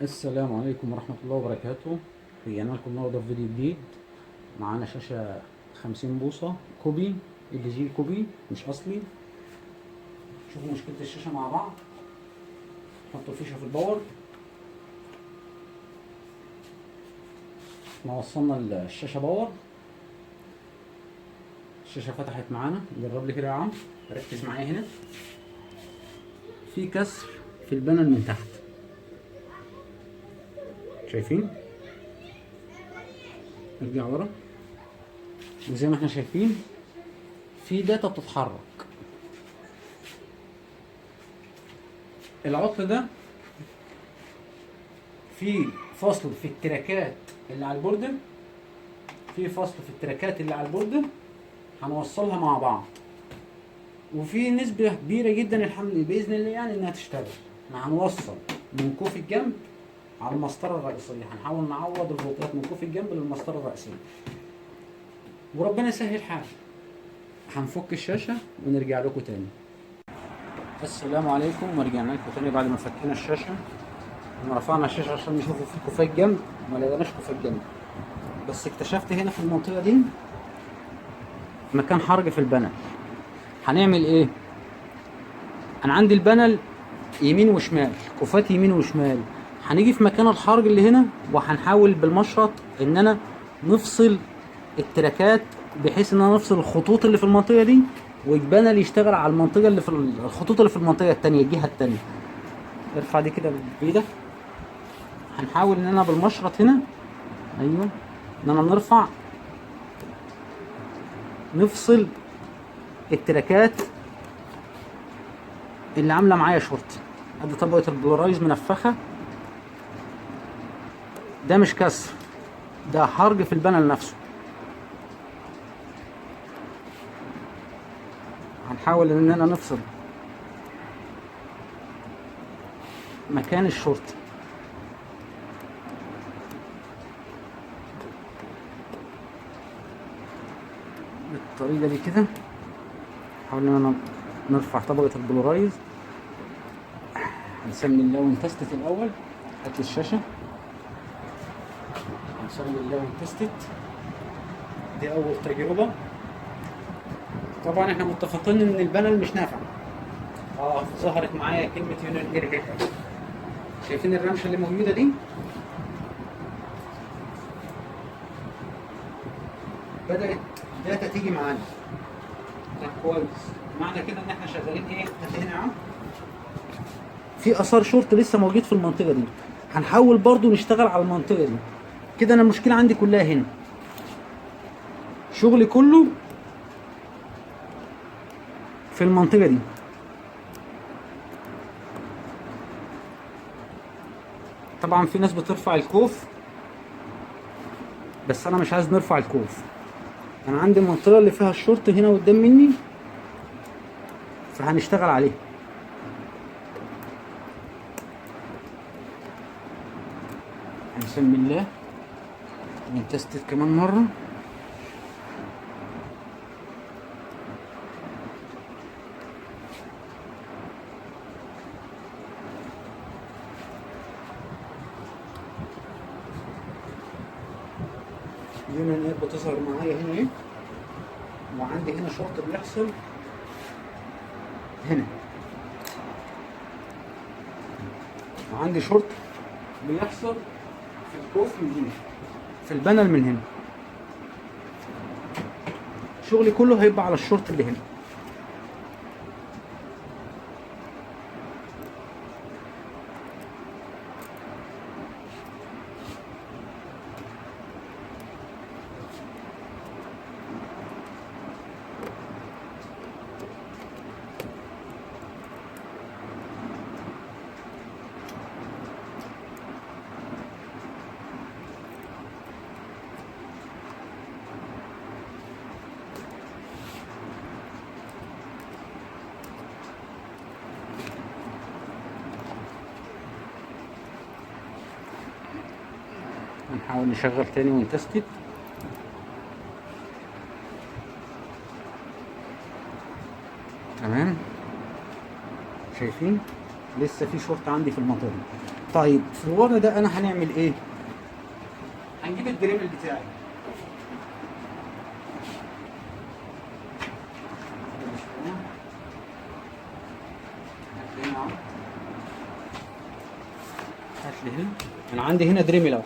السلام عليكم ورحمة الله وبركاته. رجعنا لكم النهارده في فيديو جديد. معانا شاشة 50 بوصة كوبي، ال جي كوبي مش أصلي. شوفوا مشكلة الشاشة مع بعض. نحط الفيشة في الباور. احنا وصلنا الشاشة باور. الشاشة فتحت معانا. جرب لي كده يا عم، ركز معايا هنا. في كسر في البانل من تحت، شايفين؟ ارجع ورا، وزي ما احنا شايفين في داتا بتتحرك. العطل ده في فصل في التراكات اللي على البوردة، في فصل في التراكات اللي على البوردة هنوصلها مع بعض، وفي نسبة كبيرة جدا الحمد بإذن الله يعني إنها تشتغل. احنا هنوصل من كوف الجنب على المسطرة الرئيسية، هنحاول نعوض الفولتات من كوف الجنب للمسطرة الرئيسية، وربنا يسهل حال. هنفك الشاشة ونرجع لكم تاني. السلام عليكم، ورجعنا لكم تاني بعد ما فكينا الشاشة. رفعنا الشاشة عشان نشوفوا في كوفات جنب، ما لقيناش كوفات جنب، بس اكتشفت هنا في المنطقة دي مكان حرج في البانل. هنعمل ايه؟ انا عندي البانل يمين وشمال، كوفات يمين وشمال. هنيجي في مكان الحرج اللي هنا وهنحاول بالمشرط ان انا نفصل التراكات، بحيث ان انا نفصل الخطوط اللي في المنطقة دي، والبانل يشتغل على المنطقة اللي في الخطوط اللي في المنطقة التانية، الجهة التانية. ارفع دي كده بايدك. هنحاول ان انا بالمشرط هنا، ايوه، ان انا نرفع، نفصل التراكات اللي عامله معايا شورت. ادي طبقه البلورايز منفخه. ده مش كسر، ده حرج في البانل نفسه. هنحاول اننا نفصل مكان الشورت بالطريقه دي كده. نحاول اننا نرفع طبقه البلورايز. هنسمي الله ونتستت الاول. هات لي الشاشه. هنسمي الله ونتستت. دي اول تجربه. طبعا احنا متفقين ان البانل مش نافع. ظهرت معايا كلمه يونت اير. شايفين الرمشه اللي موجوده دي؟ بدات داتا تيجي معانا. طب كويس، معنى كده ان احنا شغالين ايه؟ هات هنا يا عم. في اثار شورت لسه موجود في المنطقه دي. هنحاول برضو نشتغل على المنطقه دي كده. انا المشكله عندي كلها هنا، شغلي كله في المنطقه دي. طبعا في ناس بترفع الكوف، بس انا مش عايز نرفع الكوف. انا عندي المنطقه اللي فيها الشورت هنا قدام مني، فهنشتغل عليها. هنسمي الله ونتستت كمان مره. يونان اير بتظهر معايا هنا ايه، وعندي هنا شورت بيحصل هنا، وعندي شورت بيحصل في الكوف من هنا، في البانل من هنا. شغلي كله هيبقى على الشورت اللي هنا. هنحاول نشغل تاني ونتستت. تمام، شايفين لسه في شورت عندي في المطر. طيب في الوضع ده انا هنعمل ايه؟ هنجيب الدريبل بتاعي. هات لي هنا. انا عندي هنا دريمل اهو.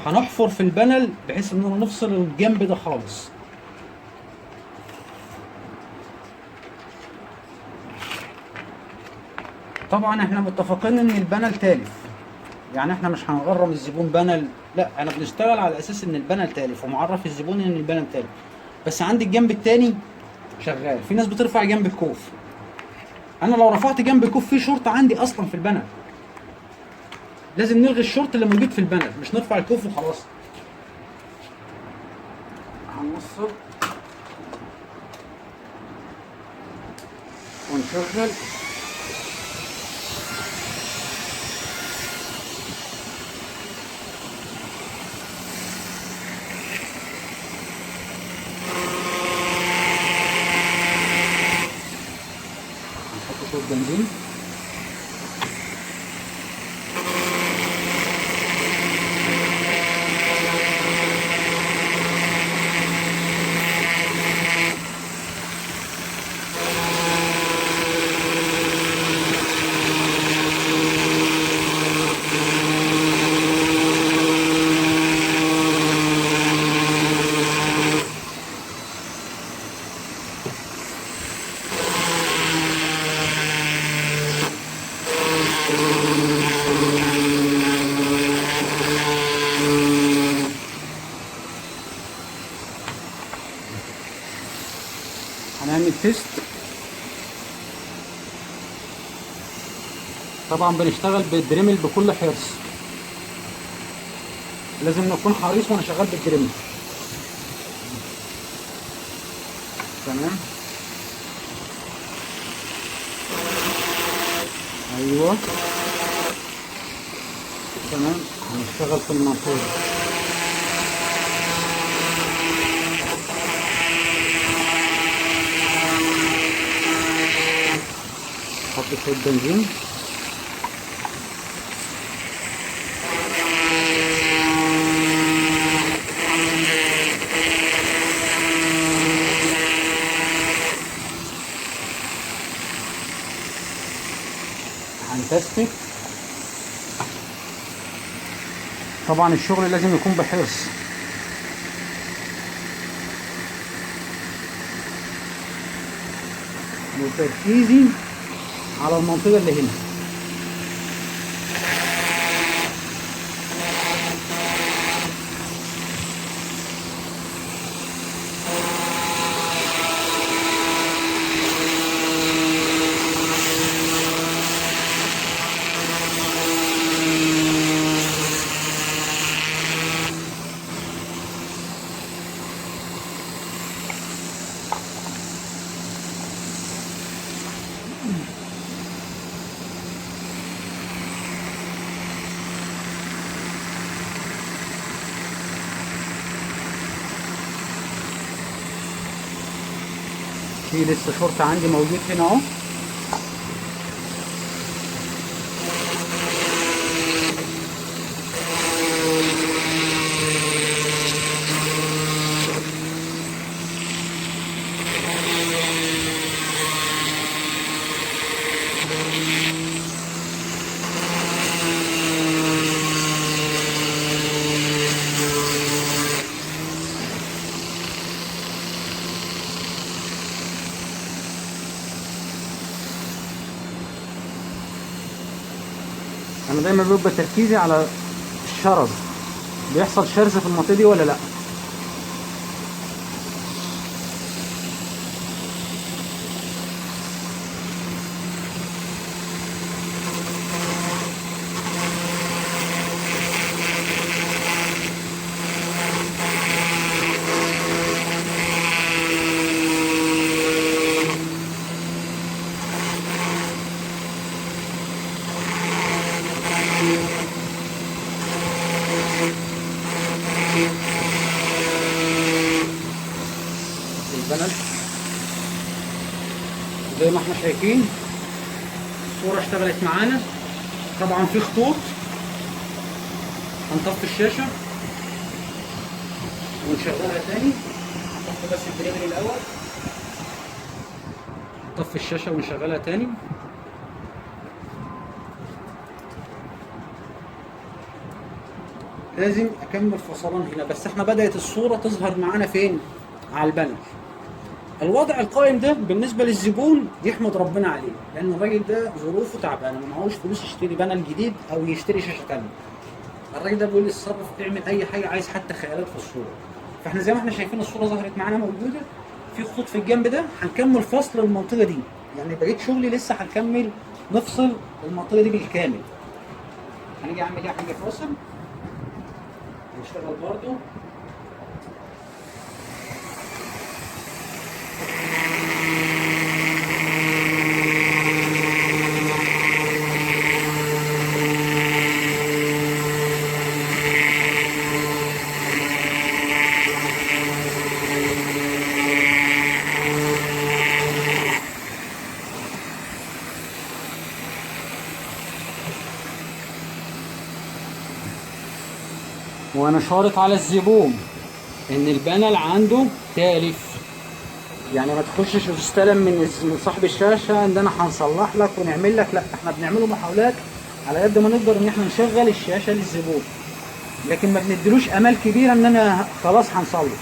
هنحفر في البانل بحيث اننا نفصل الجنب ده خالص. طبعا احنا متفقين ان البانل تالف، يعني احنا مش هنغرم الزبون بانل، لا انا بنشتغل على اساس ان البانل تالف ومعرف الزبون ان البانل تالف. بس عندي الجنب التاني شغال. في ناس بترفع جنب الكوف، انا لو رفعت جنب الكوف في شورت عندي اصلا في البانل، لازم نلغي الشورت اللي موجود في البانل، مش نرفع الكوف وخلاص. هنوصل ونشغل. نحط شوية بنزين. هنعمل تيست. طبعا بنشتغل بالدريمل بكل حرص، لازم نكون حريص وانا شغال بالدريمل. تمام. ايوه تمام. هنشتغل في المنطقه دي. حط شويه بنزين. هنتستك. طبعا الشغل لازم يكون بحرص. وتركيزي على المنطقة اللي هنا. في لسه شورت عندي موجود هنا اهو. انا دايما بيبقى تركيزي على الشرج، بيحصل شرز في المنطقه دي ولا لا. البنل زي ما احنا شايفين الصورة اشتغلت معانا. طبعا في خطوط. هنطفي الشاشة ونشغلها تاني. نطفي بس البريمري الأول. نطفي الشاشة ونشغلها تاني. لازم أكمل فصلان هنا، بس احنا بدأت الصورة تظهر معانا فين؟ على البانر. الوضع القائم ده بالنسبة للزبون يحمد ربنا عليه، لأن الراجل ده ظروفه تعبانة، ما معهوش فلوس يشتري بانر جديد أو يشتري شاشة تانية. الراجل ده بيقول لي اتصرف، تعمل أي حاجة، عايز حتى خيالات في الصورة. فاحنا زي ما احنا شايفين الصورة ظهرت معانا موجودة، في خطوط في الجنب ده هنكمل فصل المنطقة دي، يعني بقيت شغلي لسه هنكمل نفصل المنطقة دي بالكامل. هنيجي أعمل إيه؟ حاجة فاصل نشتغل برضو. وانا شارط على الزبون ان البانل عنده تالف، يعني ما تخشش وتستلم من صاحب الشاشه ان انا هنصلح لك ونعمل لك، لا احنا بنعمله محاولات على قد ما نقدر ان احنا نشغل الشاشه للزبون، لكن ما بنديلوش امال كبيره ان انا خلاص هنصلح.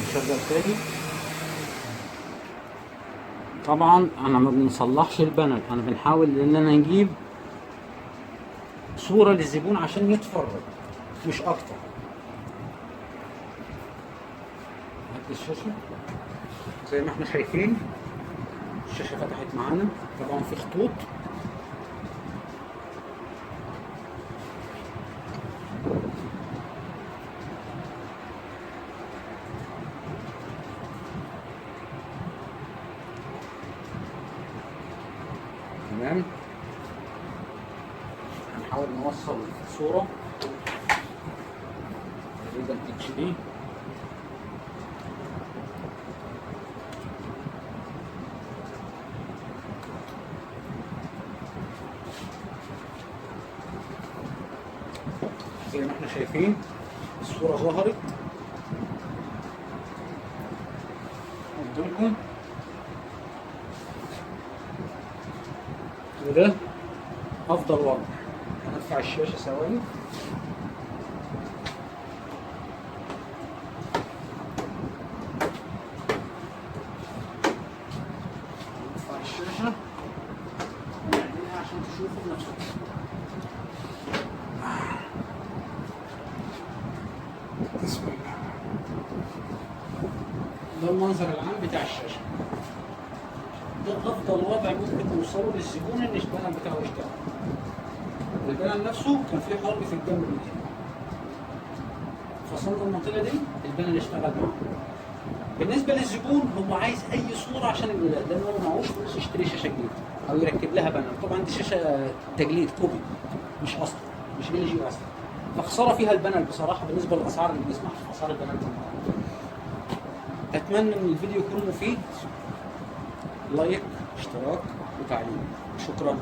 نشغل تاني. طبعا انا ما بنصلحش البانل، انا بنحاول ان انا نجيب صورة للزبون عشان يتفرج مش اكتر. هات الشاشة زي ما احنا شايفين، الشاشة فتحت معانا، طبعا في خطوط. تمام. هنحاول نوصل صورة تقريبا HD. زي ما احنا شايفين الصورة ظهرت قدامكم، وده افضل وضع. هنرفع الشاشة ثواني. نرفع الشاشة ونعملها عشان تشوفوا بنفسكم. بسم الله. ده المنظر العام بتاع الشاشة. ده افضل وضع ممكن توصله للزبون ان البانل بتاعه يشتغل. البانل نفسه كان فيه حرب في الجنب دي، فصلت المنطقه دي البانل اشتغل معاه. بالنسبه للزبون هو عايز اي صوره عشان الولاد، لان هو معهوش فلوس يشتري شاشه جديده او يركب لها بانل. طبعا دي شاشه تجليد كوبي مش اصلا، مش LG اصلا، فخساره فيها البانل بصراحه بالنسبه للاسعار اللي بنسمعها في اسعار البانل. اتمنى ان الفيديو يكون مفيد. لايك، اشتراك وتعليق. شكرا.